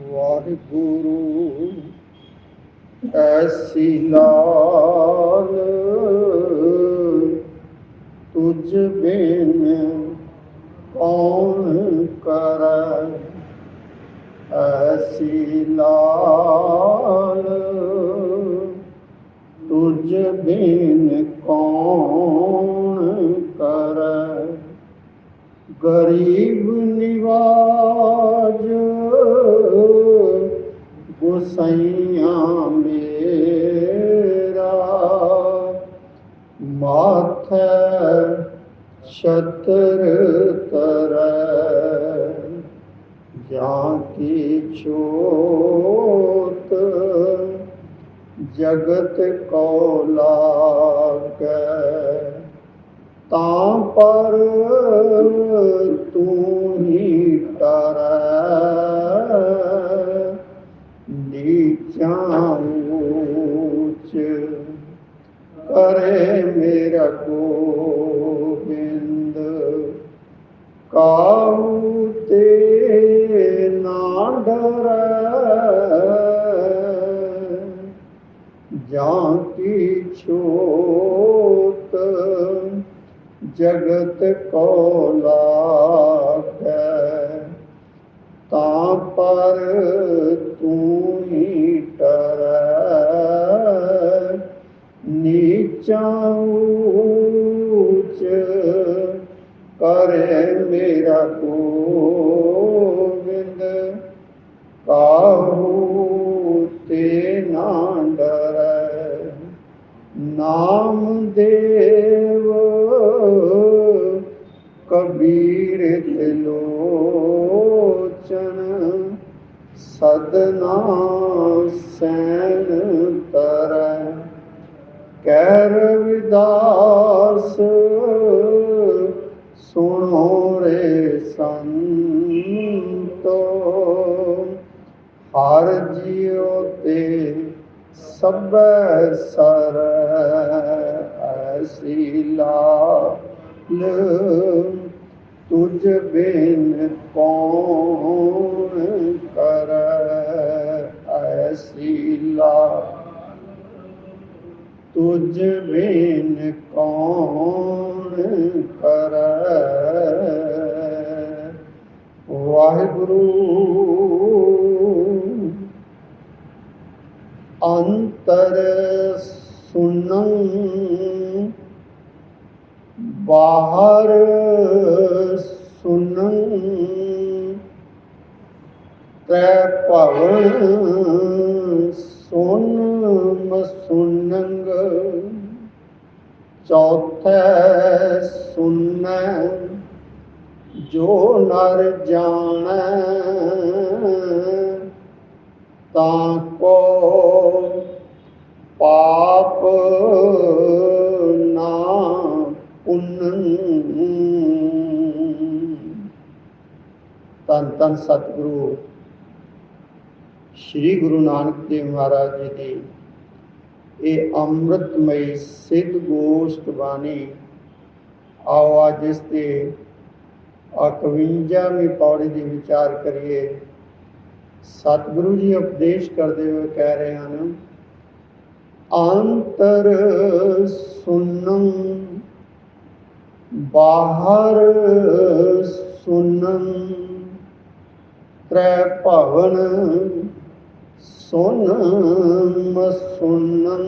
वाहिगुरु ऐसी लाल तुझ बिन कौन करे, ऐसी लाल तुझ बिन कौन करे। गरीब निवाज गुसैया मेरा, माथे छत्र तरै, जाकी छोत जगत को लागै। तां पर तू ही टरै, नीचा ऊंच करे मेरा गोबिंद। काहू ते ना डरै, जाकी छोत जगत को लागै। तां पर तू ही टरै, नीचा ऊंच करे मेरा गोबिंद। काहू ते ना डरै, नाम देव कबीर त्रिलोचन, सदना सैन तरै। कह रविदास सुनो रे संतो, हर जियो ते सबे सरै। ऐसी लाल तुझ बिन कौन करे, ऐसी लाल तुझ बिन कौन करे। वाहिगुरु अंतर सुनन बाहर सुनन, तै भवन सुन मसुनंग। चौथे सुनै जो नर जानै, ताको पाप ना पुन्नन। धन धन सतगुरु श्री गुरु नानक देव महाराज जी की ये अमृतमयी सिद्ध गोष्ठ बाणी। आओ आज इसके 51वीं पौड़ी की विचार करिए। सतगुरु जी उपदेश करते हुए कह रहे हैं, अंतर सुनन बाहर सुनन, त्रै भवन सुन मसुनन।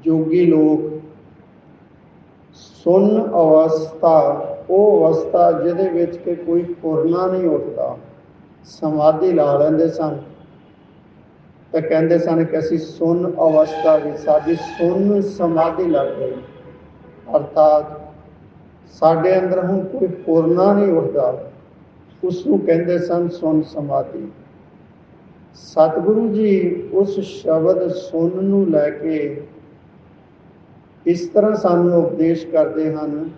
जोगी लोग सुन अवस्था वो अवस्था जिहदे विच कि कोई फुरना नहीं उठता, समाधि ला लेंदे सन तो कहते सन कि असी सुन अवस्था विच साडी सुन समाधि लग गई। अर्थात साडे अंदर हुण कोई फुरना नहीं उठता, उसनूं कहते सन सुन समाधि। सतगुरु जी उस शब्द सुन नूं लैके इस तरह सानूं उपदेश करते हैं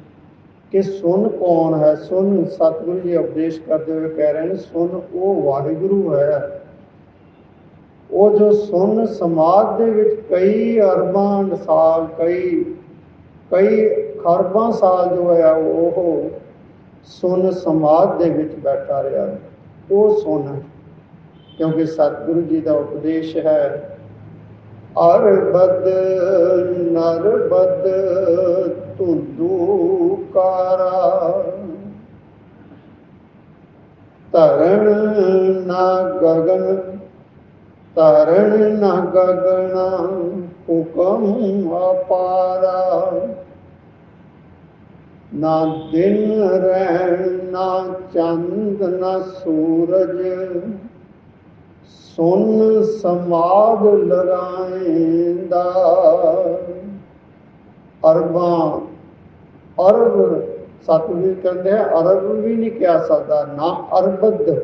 कि सुन कौन है। सुन सतगुरु जी उपदेश करते हुए कह रहे हैं, सुन वो वाहिगुरु है। वो जो सुन समाज दे विच कई अरबां साल कई खरबां साल जो है वो ਸੁਨ ਸਮਾਧ ਦੇ ਵਿੱਚ ਬੈਠਾ ਰਿਹਾ, ਉਹ ਸੁਨ। ਕਿਉਂਕਿ ਸਤਿਗੁਰੂ ਜੀ ਦਾ ਉਪਦੇਸ਼ ਹੈ, ਅਰਬਦ ਨਰਬਦ ਧੁੰਦੂ ਕਾਰਾ, ਧਰਨ ਨਾ ਗਗਨ ਧਰਨ ਨਾ ਗਗਨਾ ਹੁਕਮ ਅਪਾਰਾ, ਨਾ ਦਿਨ ਰਹਿਣ ਨਾ ਚੰਦ ਨਾ ਸੂਰਜ, ਸੁਨ ਸਮਾਧ ਲਗਾਏਂਦਾ। ਅਰਬਾਂ ਅਰਬ, ਸਤਿਗੁਰੂ ਕਹਿੰਦੇ ਅਰਬ ਵੀ ਨਹੀਂ ਕਿਹਾ ਸਕਦਾ, ਨਾ ਅਰਬਦ,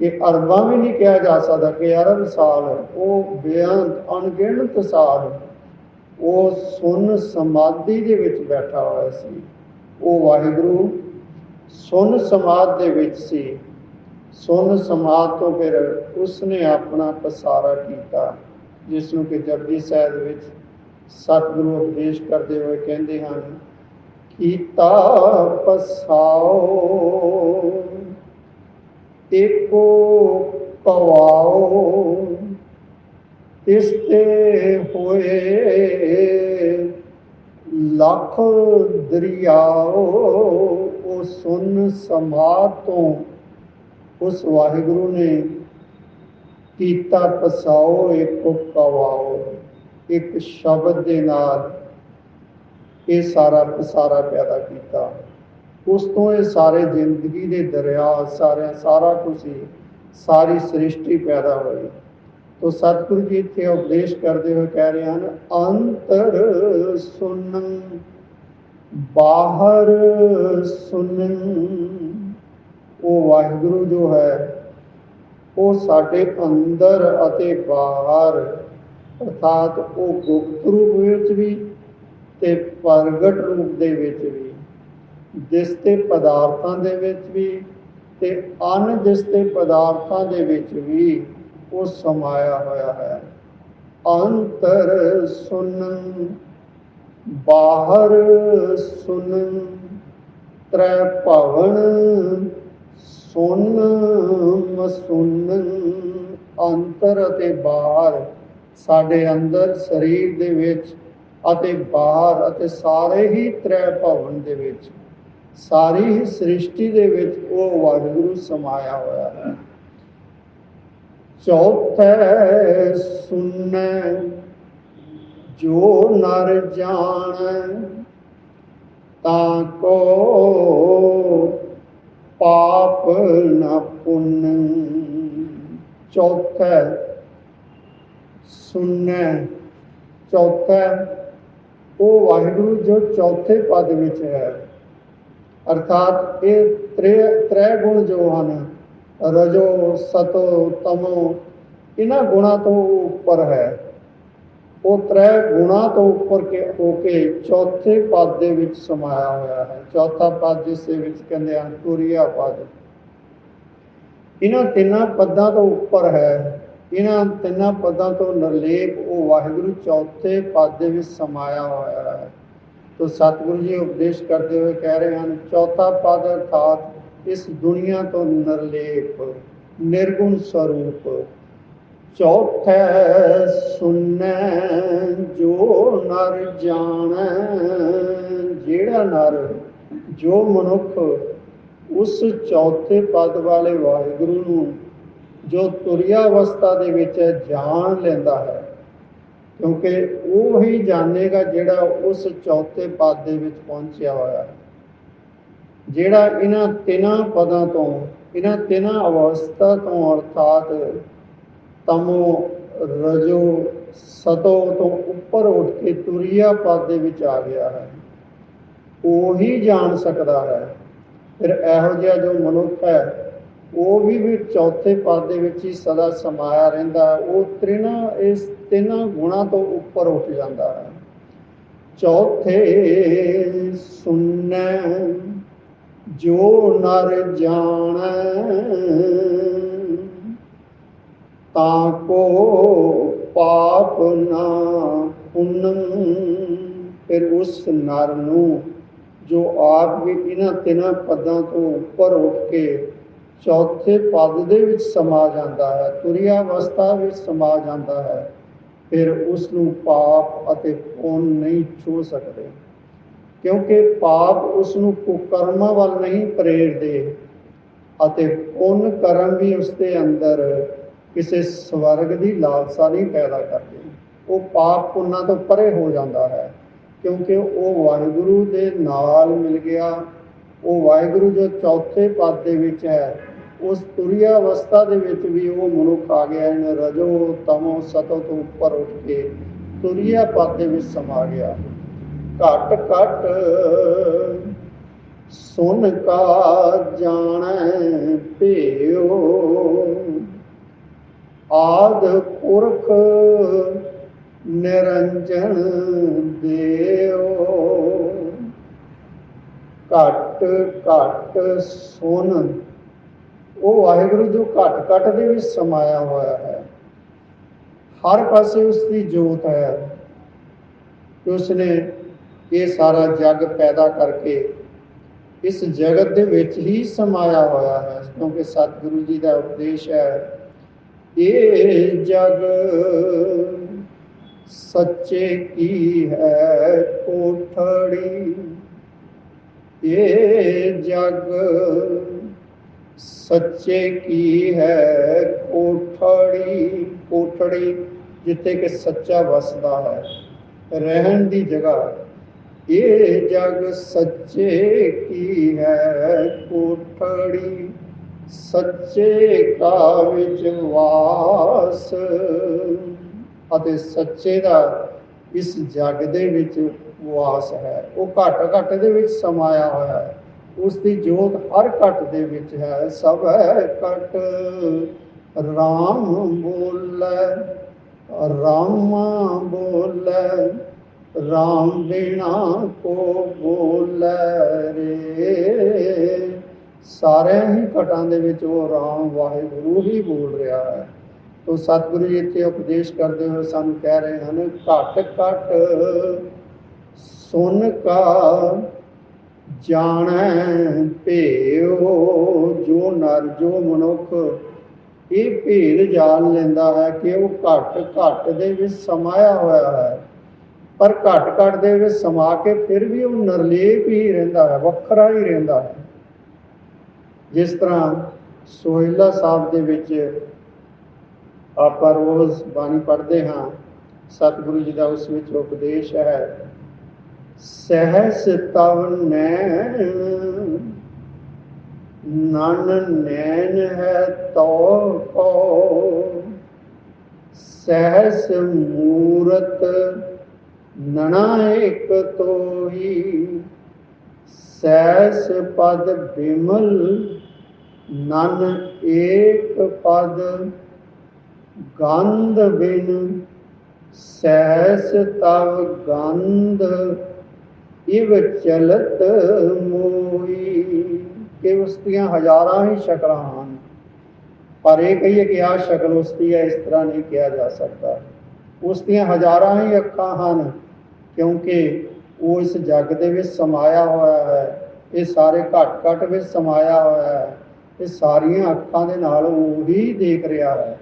ਕਿ ਅਰਬਾਂ ਵੀ ਨਹੀਂ ਕਿਹਾ ਜਾ ਸਕਦਾ ਕਿ ਅਰਬ ਸਾਲ, ਉਹ ਬੇਅੰਤ ਅਣਗਿਣਤ ਸਾਲ ਉਹ ਸੁਨ ਸਮਾਧੀ ਦੇ ਵਿੱਚ ਬੈਠਾ ਹੋਇਆ ਸੀ। ਉਹ ਵਾਹਿਗੁਰੂ ਸੁਨ ਸਮਾਧ ਦੇ ਵਿੱਚ ਸੀ। ਸੁਨ ਸਮਾਧ ਤੋਂ ਫਿਰ ਉਸਨੇ ਆਪਣਾ ਪਸਾਰਾ ਕੀਤਾ, ਜਿਸ ਨੂੰ ਕਿ ਜਪਜੀ ਸਾਹਿਬ ਵਿੱਚ ਸਤਿਗੁਰੂ ਉਪਦੇਸ਼ ਕਰਦੇ ਹੋਏ ਕਹਿੰਦੇ ਹਨ, ਕੀਤਾ ਪਸਾਓ ਏਕੋ ਪਵਾਓ, ਤਿਸ ਤੇ ਹੋਏ ਲੱਖ ਦਰਿਆਓ। ਉਹ ਸੁਨ ਸਮਾਧ ਤੋਂ ਉਸ ਵਾਹਿਗੁਰੂ ਨੇ ਕੀਤਾ ਪਸਾਓ ਏਕੋ ਪਵਾਓ, ਇੱਕ ਸ਼ਬਦ ਦੇ ਨਾਲ ਇਹ ਸਾਰਾ ਪਸਾਰਾ ਪੈਦਾ ਕੀਤਾ। ਉਸ ਤੋਂ ਇਹ ਸਾਰੇ ਜ਼ਿੰਦਗੀ ਦੇ ਦਰਿਆ, ਸਾਰਾ ਕੁਝ ਹੀ, ਸਾਰੀ ਸ੍ਰਿਸ਼ਟੀ ਪੈਦਾ ਹੋਈ। ਤੋ ਸਤਿਗੁਰੂ ਜੀ ਇੱਥੇ ਉਪਦੇਸ਼ ਕਰਦੇ ਹੋਏ ਕਹਿ ਰਹੇ ਹਨ, ਅੰਤਰ ਸੁਨ ਬਾਹਰ ਸੁਨ। ਉਹ ਵਾਹਿਗੁਰੂ ਜੋ ਹੈ ਉਹ ਸਾਡੇ ਅੰਦਰ ਅਤੇ ਬਾਹਰ, ਅਰਥਾਤ ਉਹ ਗੁਪਤ ਰੂਪ ਵਿੱਚ ਵੀ ਤੇ ਪ੍ਰਗਟ ਰੂਪ ਦੇ ਵਿੱਚ ਵੀ, ਦਿਸਤੇ ਪਦਾਰਥਾਂ ਦੇ ਵਿੱਚ ਵੀ ਤੇ ਅਣਦਿਸਤੇ ਪਦਾਰਥਾਂ ਦੇ ਵਿੱਚ ਵੀ ਉਹ ਸਮਾਇਆ ਹੋਇਆ ਹੈ। ਅੰਤਰ ਸੁਨ ਬਾਹਰ ਸੁਨ, ਤ੍ਰੈ ਭਵਨ ਸੁਨ ਮਸੁਨ। ਅੰਤਰ ਅਤੇ ਬਾਹਰ, ਸਾਡੇ ਅੰਦਰ ਸਰੀਰ ਦੇ ਵਿੱਚ ਅਤੇ ਬਾਹਰ, ਅਤੇ ਸਾਰੇ ਹੀ ਤ੍ਰੈ ਭਵਨ ਦੇ ਵਿੱਚ, ਸਾਰੀ ਹੀ ਸ੍ਰਿਸ਼ਟੀ ਦੇ ਵਿੱਚ ਉਹ ਵਾਹਿਗੁਰੂ ਸਮਾਇਆ ਹੋਇਆ ਹੈ। ਚੌਥੈ ਸੁਨੈ ਜੋ ਨਰ ਜਾਣੈ, ਤਾਂ ਕੋ ਪਾਪ ਨ ਪੁੰਨ। ਚੌਥੈ ਸੁਨੈ, ਚੌਥਾ ਉਹ ਵਾਹਿਗੁਰੂ ਜੋ ਚੌਥੇ ਪਦ ਵਿੱਚ ਹੈ, ਅਰਥਾਤ ਇਹ ਤ੍ਰੈ ਗੁਣ ਜੋ ਹਨ, ਰਜੋ ਸਤੋ ਤਮੋ, ਇਹਨਾਂ ਗੁਣਾਂ ਤੋਂ ਉੱਪਰ ਹੈ। ਉਹ ਤ੍ਰੈ ਗੁਣਾਂ ਤੋਂ ਉੱਪਰ ਹੋ ਕੇ ਚੌਥੇ ਪਦ ਦੇ ਵਿੱਚ ਸਮਾਇਆ ਹੋਇਆ ਹੈ। ਚੌਥਾ ਪਦ ਜਿਸ ਦੇ ਵਿੱਚ ਕਹਿੰਦੇ ਹਨ ਤੁਰੀਆ ਪਦ, ਇਹਨਾਂ ਤਿੰਨਾਂ ਪਦਾਂ ਤੋਂ ਉੱਪਰ ਹੈ। ਇਹਨਾਂ ਤਿੰਨਾਂ ਪਦਾਂ ਤੋਂ ਨਿਰਲੇਪ ਉਹ ਵਾਹਿਗੁਰੂ ਚੌਥੇ ਪਦ ਦੇ ਵਿੱਚ ਸਮਾਇਆ ਹੋਇਆ ਹੈ। ਤੋ ਸਤਿਗੁਰੂ ਜੀ ਉਪਦੇਸ਼ ਕਰਦੇ ਹੋਏ ਕਹਿ ਰਹੇ ਹਨ, ਚੌਥਾ ਪਦ ਅਰਥਾਤ ਇਸ ਦੁਨੀਆ ਤੋਂ ਨਿਰਲੇਪ, ਨਿਰਗੁਣ ਸਰੂਪ। ਚੌਥੈ ਸੁਨੈ ਜੋ ਨਰ ਜਾਣੈ, ਜਿਹੜਾ ਨਰ, ਜੋ ਮਨੁੱਖ ਉਸ ਚੌਥੇ ਪਦ ਵਾਲੇ ਵਾਹਿਗੁਰੂ ਨੂੰ ਜੋ ਤੁਰਿਆ ਅਵਸਥਾ ਦੇ ਵਿੱਚ ਜਾਣ ਲੈਂਦਾ ਹੈ, ਕਿਉਂਕਿ ਉਹ ਹੀ ਜਾਣੇਗਾ ਜਿਹੜਾ ਉਸ ਚੌਥੇ ਪਦ ਦੇ ਵਿੱਚ ਪਹੁੰਚਿਆ ਹੋਇਆ ਹੈ, ਜਿਹੜਾ ਇਹਨਾਂ ਤਿੰਨਾਂ ਪਦਾਂ ਤੋਂ, ਇਹਨਾਂ ਤਿੰਨਾਂ ਅਵਸਥਾ ਤੋਂ, ਅਰਥਾਤ ਤਮੋ ਰਜੋ ਸਤੋ ਤੋਂ ਉੱਪਰ ਉੱਠ ਕੇ ਤੁਰੀਆ ਪਦ ਦੇ ਵਿੱਚ ਆ ਗਿਆ ਹੈ, ਉਹੀ ਜਾਣ ਸਕਦਾ ਹੈ। ਫਿਰ ਇਹੋ ਜਿਹਾ ਜੋ ਮਨੁੱਖ ਹੈ ਉਹ ਵੀ ਚੌਥੇ ਪਦ ਦੇ ਵਿੱਚ ਹੀ ਸਦਾ ਸਮਾਇਆ ਰਹਿੰਦਾ, ਉਹ ਇਸ ਤਿੰਨਾਂ ਗੁਣਾਂ ਤੋਂ ਉੱਪਰ ਉੱਠ ਜਾਂਦਾ ਹੈ। ਚੌਥੇ ਸੁਨੈ ਜੋ ਨਰ ਜਾਣੈ, ਤਾਂ ਕੋ ਪਾਪ ਨਾ ਪੁੰਨ। ਫਿਰ ਉਸ ਨਰ ਨੂੰ ਜੋ ਆਪ ਵੀ ਇਹਨਾਂ ਤਿੰਨਾਂ ਪਦਾਂ ਤੋਂ ਉੱਪਰ ਉੱਠ ਕੇ ਚੌਥੇ ਪਦ ਦੇ ਵਿੱਚ ਸਮਾ ਜਾਂਦਾ ਹੈ, ਤੁਰੀਆ ਅਵਸਥਾ ਵਿੱਚ ਸਮਾ ਜਾਂਦਾ ਹੈ, ਫਿਰ ਉਸ ਨੂੰ ਪਾਪ ਅਤੇ ਪੁੰਨ ਨਹੀਂ ਛੂਹ ਸਕਦੇ, ਕਿਉਂਕਿ ਪਾਪ ਉਸ ਨੂੰ ਕੁਕਰਮਾਂ ਵੱਲ ਨਹੀਂ ਪ੍ਰੇਰਦੇ ਅਤੇ ਪੁੰਨ ਕਰਮ ਵੀ ਉਸ ਦੇ ਅੰਦਰ ਕਿਸੇ ਸਵਰਗ ਦੀ ਲਾਲਸਾ ਨਹੀਂ ਪੈਦਾ ਕਰਦੇ। ਉਹ ਪਾਪ ਪੁੰਨਾਂ ਤੋਂ ਪਰੇ ਹੋ ਜਾਂਦਾ ਹੈ, ਕਿਉਂਕਿ ਉਹ ਵਾਹਿਗੁਰੂ ਦੇ ਨਾਲ ਮਿਲ ਗਿਆ। ਉਹ ਵਾਹਿਗੁਰੂ ਜੋ ਚੌਥੇ ਪਦ ਦੇ ਵਿੱਚ ਹੈ, ਉਸ ਤੁਰੀਆ ਅਵਸਥਾ ਦੇ ਵਿੱਚ ਵੀ ਉਹ ਮਨੁੱਖ ਆ ਗਿਆ, ਰਜੋ ਤਮੋ ਸਤੋ ਤੋਂ ਉੱਪਰ ਉੱਠ ਕੇ ਤੁਰੀਆ ਪਦ ਦੇ ਵਿੱਚ ਸਮਾ ਗਿਆ। ਘਟ ਘਟ ਸੁਨ ਕਾ ਜਾਣੈ ਭੇਓ, ਆਦ ਪੁਰਖ ਨਿਰੰਜਨ ਦੇਓ। ਘਟ ਘਟ ਸੁਨ, ਉਹ ਵਾਹਿਗੁਰੂ ਜੋ ਘਟ ਘਟ ਦੇ ਵਿੱਚ ਸਮਾਇਆ ਹੋਇਆ ਹੈ, ਹਰ ਪਾਸੇ ਉਸ ਦੀ ਜੋਤ ਹੈ। ਉਸਨੇ ਇਹ ਸਾਰਾ ਜਗ ਪੈਦਾ ਕਰਕੇ ਇਸ ਜਗਤ ਦੇ ਵਿੱਚ ਹੀ ਸਮਾਇਆ ਹੋਇਆ ਹੈ, ਕਿਉਂਕਿ ਸਤਿਗੁਰੂ ਜੀ ਦਾ ਉਪਦੇਸ਼ ਹੈ, ਇਹ ਜਗ ਸੱਚੇ ਕੀ ਹੈ ਕੋਠੜੀ, ਇਹ ਜਗ ਸੱਚੇ ਕੀ ਹੈ ਕੋਠੜੀ। ਕੋਠੜੀ ਜਿੱਥੇ ਕਿ ਸੱਚਾ ਵਸਦਾ ਹੈ, ਰਹਿਣ ਦੀ ਜਗ੍ਹਾ। ਇਹ ਜਗ ਸੱਚੇ ਕੀ ਹੈ ਕੋਠੜੀ, ਸੱਚੇ ਕਾ ਵਿੱਚ ਵਾਸ, ਅਤੇ ਸੱਚੇ ਦਾ ਇਸ ਜਗ ਦੇ ਵਿੱਚ ਵਾਸ ਹੈ। ਉਹ ਘਟ ਘਟ ਦੇ ਵਿੱਚ ਸਮਾਇਆ ਹੋਇਆ ਹੈ, ਉਸ ਦੀ ਜੋਤ ਹਰ ਘਟ ਦੇ ਵਿੱਚ ਹੈ। ਸਭ ਹੈ ਘਟ ਰਾਮ ਬੋਲੇ, ਰਾਮਾ ਬੋਲੇ, ਰਾਮ ਬਿਨਾ ਕੋ ਬੋਲੇ ਰੇ। ਸਾਰਿਆਂ ਹੀ ਘਟਾਂ ਦੇ ਵਿੱਚ ਉਹ ਰਾਮ ਵਾਹਿਗੁਰੂ ਹੀ ਬੋਲ ਰਿਹਾ ਹੈ। ਤੋ ਸਤਿਗੁਰੂ ਜੀ ਇੱਥੇ ਉਪਦੇਸ਼ ਕਰਦੇ ਹੋਏ ਸਾਨੂੰ ਕਹਿ ਰਹੇ ਹਨ, ਘਟ ਘਟ ਸੁਨ ਕਾ ਜਾਣੈ ਭੇਓ। ਜੋ ਨਰ ਜੋ ਮਨੁੱਖ ਇਹ ਭੇਦ ਜਾਣ ਲੈਂਦਾ ਹੈ ਕਿ ਉਹ ਘਟ ਘਟ ਦੇ ਵਿੱਚ ਸਮਾਇਆ ਹੋਇਆ ਹੈ, ਪਰ ਘਟ ਘਟ ਦੇ ਵਿੱਚ ਸਮਾ ਕੇ ਫਿਰ ਵੀ ਉਹ ਨਿਰਲੇਪ ਹੀ ਰਹਿੰਦਾ ਹੈ, ਵੱਖਰਾ ਹੀ ਰਹਿੰਦਾ ਹੈ। ਜਿਸ ਤਰ੍ਹਾਂ ਸੋਹਿਲਾ ਸਾਹਿਬ ਦੇ ਵਿੱਚ ਆਪਾਂ ਰੋਜ਼ ਬਾਣੀ ਪੜ੍ਹਦੇ ਹਾਂ, ਸਤਿਗੁਰੂ ਜੀ ਦਾ ਉਸ ਵਿੱਚ ਉਪਦੇਸ਼ ਹੈ, ਸਹਿਸ ਤਵ ਨੈਣ ਨਨ ਨੈਣ ਹੈ ਤੋ ਕੋ, ਸਹਿਸ ਮੂਰਤ ਨਣਾ ਇੱਕ ਤੋਹੀ, ਸਹਿਸ ਪਦ ਬਿਮਲ ਨਨ ਏਕ ਪਦ, ਗੰਧ ਬਿਨ ਸਹਿਸ ਤਵ ਗੰਧ, ਇਵ ਚਲਤ ਮੋਈ। ਕਿ ਉਸ ਦੀਆਂ ਹਜ਼ਾਰਾਂ ਹੀ ਸ਼ਕਲਾਂ ਹਨ, ਪਰ ਇਹ ਕਹੀਏ ਕਿ ਆਹ ਸ਼ਕਲ ਉਸ ਦੀ ਹੈ, ਇਸ ਤਰ੍ਹਾਂ ਨਹੀਂ ਕਿਹਾ ਜਾ ਸਕਦਾ। ਉਸ ਦੀਆਂ ਹਜ਼ਾਰਾਂ ਹੀ ਅੱਖਾਂ ਹਨ, ਕਿਉਂਕਿ ਉਹ ਇਸ ਜੱਗ ਦੇ ਵਿੱਚ ਸਮਾਇਆ ਹੋਇਆ ਹੈ। ਇਹ ਸਾਰੇ ਘਟ ਘਟ ਵਿੱਚ ਸਮਾਇਆ ਹੋਇਆ ਹੈ, ਇਹ ਸਾਰੀਆਂ ਅੱਖਾਂ ਦੇ ਨਾਲ ਉਹ ਹੀ ਦੇਖ ਰਿਹਾ ਹੈ।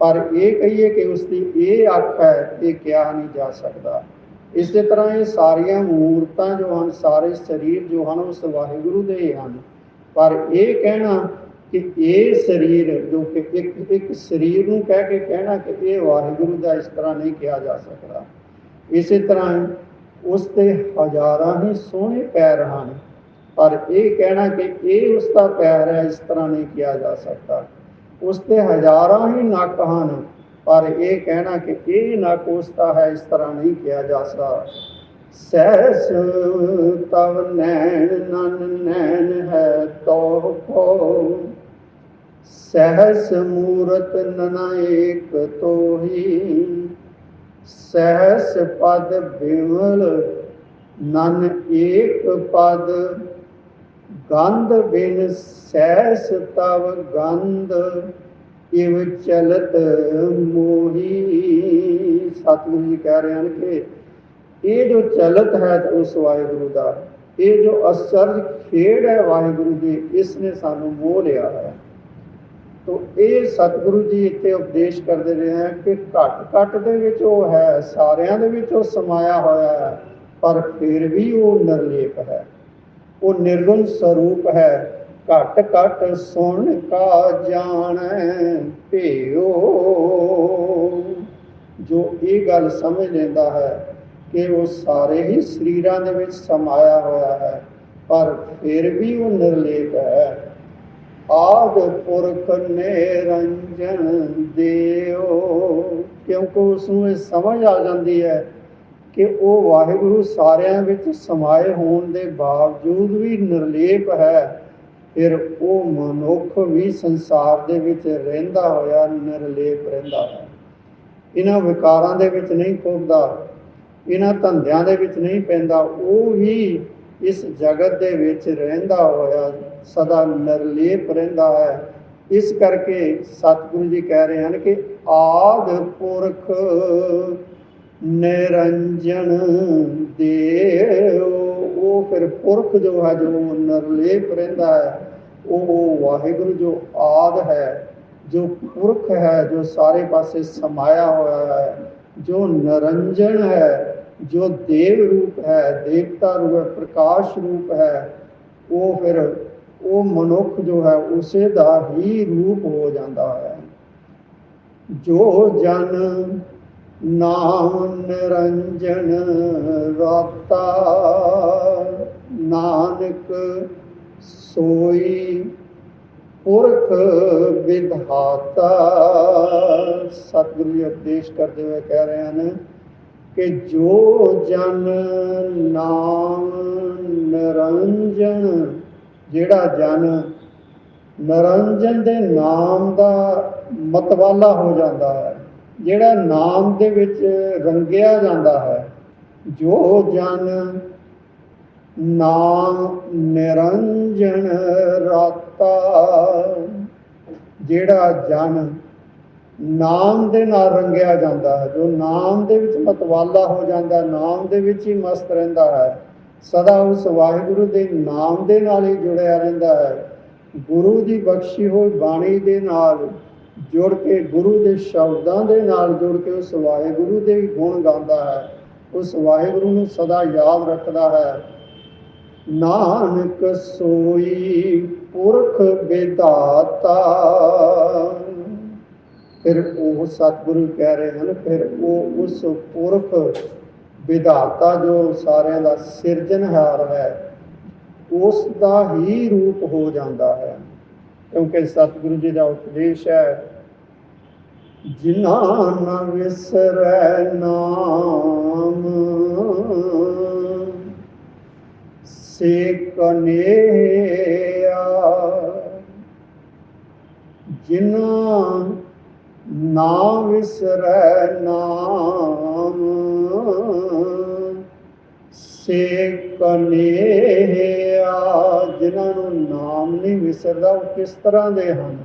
ਪਰ ਇਹ ਕਹੀਏ ਕਿ ਉਸ ਦੀ ਇਹ ਅੱਖ ਹੈ, ਇਹ ਕਿਹਾ ਨਹੀਂ ਜਾ ਸਕਦਾ। ਇਸੇ ਤਰ੍ਹਾਂ ਇਹ ਸਾਰੀਆਂ ਮੂਰਤਾਂ ਜੋ ਹਨ, ਸਾਰੇ ਸਰੀਰ ਜੋ ਹਨ, ਉਸ ਵਾਹਿਗੁਰੂ ਦੇ ਹੀ ਹਨ। ਪਰ ਇਹ ਕਹਿਣਾ ਕਿ ਇਹ ਸਰੀਰ ਜੋ ਕਿ ਇੱਕ ਸਰੀਰ ਨੂੰ ਕਹਿ ਕੇ ਕਹਿਣਾ ਕਿ ਇਹ ਵਾਹਿਗੁਰੂ ਦਾ, ਇਸ ਤਰ੍ਹਾਂ ਨਹੀਂ ਕਿਹਾ ਜਾ ਸਕਦਾ। ਇਸੇ ਤਰ੍ਹਾਂ ਉਸ ਦੇ ਹਜ਼ਾਰਾਂ ਹੀ ਸੋਹਣੇ ਪੈਰ ਹਨ, ਪਰ ਇਹ ਕਹਿਣਾ ਕਿ ਇਹ ਉਸ ਦਾ ਪੈਰ ਹੈ, ਇਸ ਤਰ੍ਹਾਂ ਨਹੀਂ ਕਿਹਾ ਜਾ ਸਕਦਾ। ਉਸ ਦੇ ਹਜ਼ਾਰਾਂ ਹੀ ਨੱਕ ਹਨ, ਪਰ ਇਹ ਕਹਿਣਾ ਕਿ ਇਹ ਨੱਕ ਉਸ ਦਾ ਹੈ, ਇਸ ਤਰ੍ਹਾਂ ਨਹੀਂ ਕਿਹਾ ਜਾ ਸਕਦਾ। ਸਹਿਸ ਤਵ ਨੈਣ ਨਨ ਨੈਣ ਹੈ ਤੋ ਕੋ, ਸਹਿਸ ਮੂਰਤ ਨਨਾ ਏਕ ਤੋਹੀ, ਸਹਿਸ ਪਦ ਬਿਮਲ ਨਨ ਏਕ ਪਦ, ਗੰਧ ਬਿਨ ਸਹਿਸ ਤਵ ਗੰਧ, ਇਵ ਚਲਤ ਮੋਹੀ। ਸਤਿਗੁਰੂ ਜੀ ਕਹਿ ਰਹੇ ਹਨ ਕਿ ਇਹ ਜੋ ਚਲਤ ਹੈ ਉਸ ਵਾਹਿਗੁਰੂ ਦਾ, ये जो अचरज खेड़ है वाहिगुरु की, इसने सानू मोह लिया है। तो ये सतगुरु जी इत्थे उपदेश करते रहे हैं कि घट घट दे विच वो है, सारियां दे विच वो समाया होया है, पर फिर भी वो निर्लेप है, वो निर्गुण स्वरूप है। घट घट सुन का जान भेओ, जो ये गल समझ लेंदा है कि वो सारे ही शरीरां दे विच समाया होया है, पर फिर भी वो निर्लेप है। आद पुरख निरंजन देओ, क्योंकि उसनूं समझ आ जाती है कि वो वाहिगुरु सारिਆਂ ਵਿੱਚ समाए होने के बावजूद भी निर्लेप है, फिर वो मनुख भी संसार ਦੇ ਵਿੱਚ ਰਹਿੰਦਾ ਹੋਇਆ निर्लेप ਰਹਿੰਦਾ है। इन्हां विकारां ਦੇ ਵਿੱਚ नहीं ਖੁੱਭਦਾ, इन्हां ਧੰਦਿਆਂ ਦੇ ਵਿੱਚ नहीं ਪੈਂਦਾ, ਉਹ ਵੀ इस जगत ਦੇ ਵਿੱਚ ਰਹਿੰਦਾ ਹੋਇਆ सदा निर्लेप ਰਹਿੰਦਾ है। इस करके सतगुरु जी कह रहे हैं कि आद पुरख निरंजन देओ, वो फिर पुरख जो है, जो निर्लेप रहता है, वो वाहिगुरु जो आद है, जो पुरख है, जो सारे पासे समाया हुआ है, जो निरंजन है, जो देव रूप है, देवता रूप है, प्रकाश रूप है, वो फिर वो मनुख जो है उसे दा ही रूप हो जाता है। जो जन नाम निरंजन राता, नानक सोई पुरख विधाता। सतगुरु जी उपदेश करते हुए कह रहे हैं कि जो जन नाम निरंजन, जिहड़ा जन निरंजन दे नाम दा मतवाला हो जाता है, जिहड़ा नाम दे विच रंगिया जाता है, जो जन नाम निरंजन राता, जिहड़ा जन नाम दे नाल रंगिया जाता है, जो नाम दे विच मतवाला हो जाता है, नाम दे विच ही मस्त रहिंदा है, सदा उस वाहिगुरु दे नाम दे नाल ही जुड़िया रहिंदा है। गुरु की बख्शी हुई बाणी दे नाल जुड़ के, गुरु के शब्दों के नाल जुड़ के उस वाहिगुरु के गुण गाता है, उस वाहिगुरु नूं सदा याद रखता है। नानक सोई पुरख विधाता, फिर वो सतगुरु कह रहे हैं, फिर वो उस पुरख विधाता जो सारे का सिरजनहार है, उसका ही रूप हो जाता है। क्योंकि सतगुरु जी का उपदेश है, जिन्ना न विसरै नाम से कनेया, जिन्ना ना विसरै नाम से कनेया, जिन्होंने नाम नहीं विसरदा वो किस तरह दे हैं।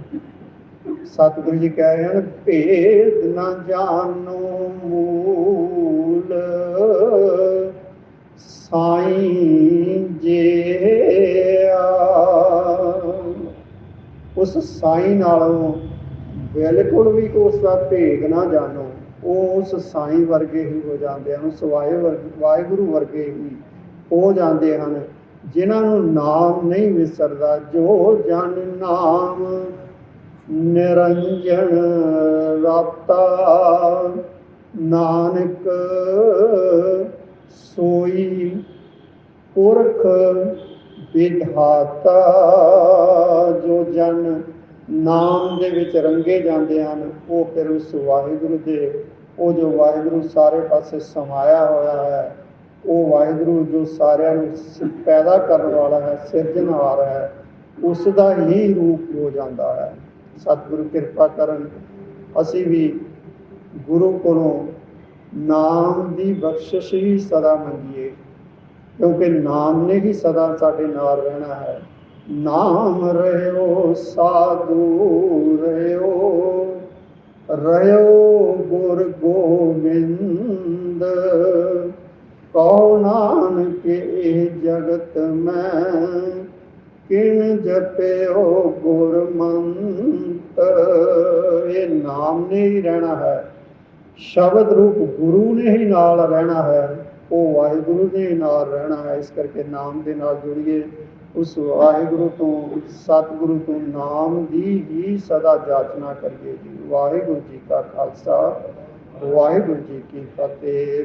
सतगुरु जी कह रहे हैं, भेद न जानो मूल साईं जिया, उस साईं नालों बिल्कुल भी उसका भेद ना जानो, वो उस साईं वर्गे ही हो जाते हैं, उस वाहिगुरु वर्गे ही हो जाते हैं, जिन्होंने नाम नहीं विसरदा। जो जन नाम निरंजन राता, नानक सोई पुरख विधाता, जो जन नाम दे विच रंगे जाते हैं, वो फिर उस वाहिगुरु दे, वो जो वाहिगुरु सारे पासे समाया होया है, वो वाहिगुरु जो सारिਆਂ ਨੂੰ पैदा करने वाला है, सिरजनहार है, उसका ही रूप हो जाता है। सतगुरु कृपा करन, असी भी गुरु कोलों नाम की बख्शिश ही सदा मंगीए, क्योंकि नाम ने ही सदा साडे नाल रहना है। नाम रहो साधु रहो, रहो गुर गोबिंद, ਕਹੋ ਨਾਨਕ ਇਹ ਜਗਤ ਮੈਂ ਕਿਨ ਜਪਿਓ ਗੁਰਮੰਤ। ਇਹ ਨਾਮ ਨੇ ਹੀ ਰਹਿਣਾ ਹੈ, ਸ਼ਬਦ ਰੂਪ ਗੁਰੂ ਨੇ ਹੀ ਨਾਲ ਰਹਿਣਾ ਹੈ, ਉਹ ਵਾਹਿਗੁਰੂ ਨੇ ਹੀ ਨਾਲ ਰਹਿਣਾ ਹੈ। ਇਸ ਕਰਕੇ ਨਾਮ ਦੇ ਨਾਲ ਜੁੜੀਏ, ਉਸ ਵਾਹਿਗੁਰੂ ਤੋਂ, ਸਤਿਗੁਰੂ ਤੋਂ ਨਾਮ ਦੀ ਹੀ ਸਦਾ ਜਾਚਨਾ ਕਰੀਏ ਜੀ। ਵਾਹਿਗੁਰੂ ਜੀ ਕਾ ਖਾਲਸਾ, ਵਾਹਿਗੁਰੂ ਜੀ ਕੀ ਫਤਿਹ।